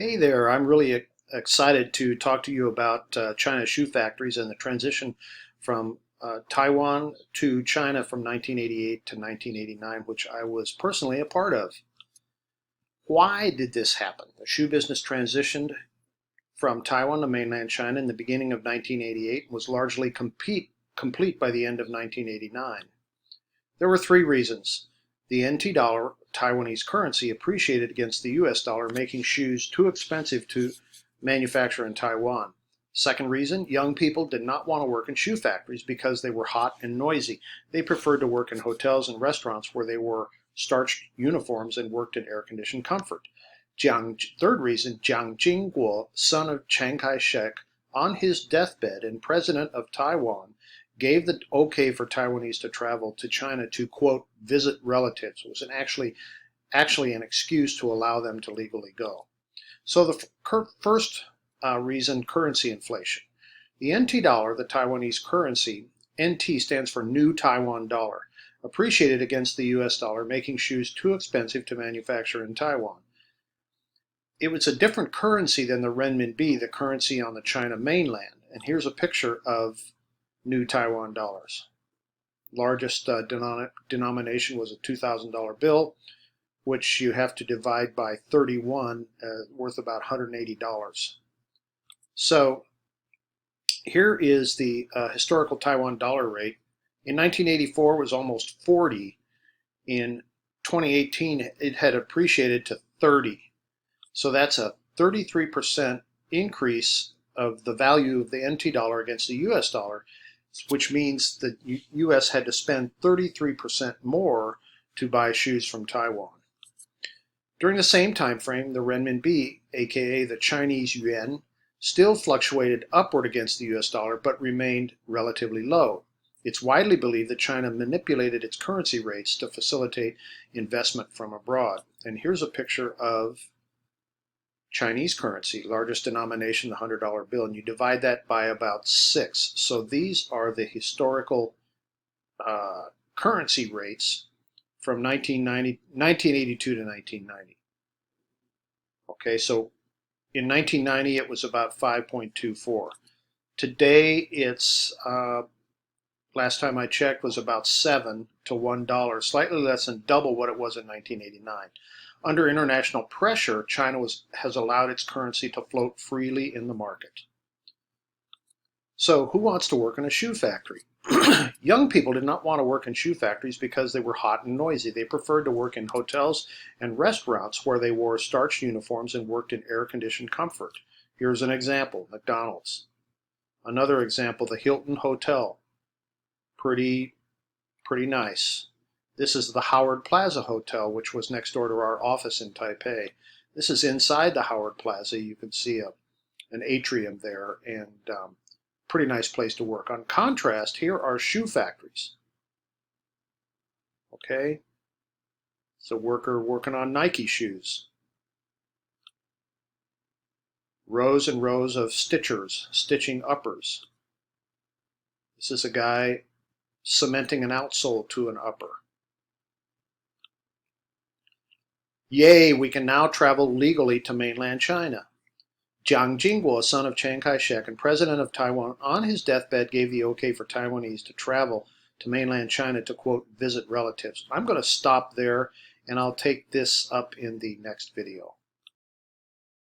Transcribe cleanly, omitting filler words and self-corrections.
Hey there, I'm really excited to talk to you about China's shoe factories and the transition from Taiwan to China from 1988 to 1989, which I was personally a part of. Why did this happen? The shoe business transitioned from Taiwan to mainland China in the beginning of 1988 and was largely complete by the end of 1989. There were three reasons. The NT dollar, Taiwanese currency, appreciated against the US dollar, making shoes too expensive to manufacture in Taiwan. Second reason, young people did not want to work in shoe factories because they were hot and noisy. They preferred to work in hotels and restaurants where they wore starched uniforms and worked in air-conditioned comfort. Third reason, Jiang Jingguo, son of Chiang Kai-shek, on his deathbed and president of Taiwan, gave the okay for Taiwanese to travel to China to, quote, visit relatives. It was actually an excuse to allow them to legally go. So the first reason, currency inflation. The NT dollar, the Taiwanese currency, NT stands for New Taiwan Dollar, appreciated against the US dollar, making shoes too expensive to manufacture in Taiwan. It was a different currency than the renminbi, the currency on the China mainland. And here's a picture of New Taiwan dollars. Largest denomination was a $2,000 bill, which you have to divide by 31, worth about $180. So here is the historical Taiwan dollar rate. In 1984, it was almost 40. In 2018, it had appreciated to 30. So that's a 33% increase of the value of the NT dollar against the US dollar, which means the US had to spend 33% more to buy shoes from Taiwan. During the same time frame, the renminbi, aka the Chinese yuan, still fluctuated upward against the US dollar but remained relatively low. It's widely believed that China manipulated its currency rates to facilitate investment from abroad. And here's a picture of Chinese currency, largest denomination, the $100 bill, and you divide that by about 6. So these are the historical currency rates from 1982 to 1990. Okay, so in 1990 it was about 5.24. Today it's, last time I checked, was about 7 to $1, slightly less than double what it was in 1989. Under international pressure, China has allowed its currency to float freely in the market. So who wants to work in a shoe factory? Young people did not want to work in shoe factories because they were hot and noisy. They preferred to work in hotels and restaurants where they wore starched uniforms and worked in air-conditioned comfort. Here's an example, McDonald's. Another example, the Hilton Hotel. Pretty nice. This is the Howard Plaza Hotel, which was next door to our office in Taipei. This is inside the Howard Plaza. You can see an atrium there, and pretty nice place to work. On contrast, here are shoe factories. Okay, it's a worker working on Nike shoes. Rows and rows of stitchers stitching uppers. This is a guy cementing an outsole to an upper. Yay, we can now travel legally to mainland China. Jiang Jingguo, son of Chiang Kai-shek and president of Taiwan, on his deathbed gave the okay for Taiwanese to travel to mainland China to, quote, visit relatives. I'm going to stop there, and I'll take this up in the next video.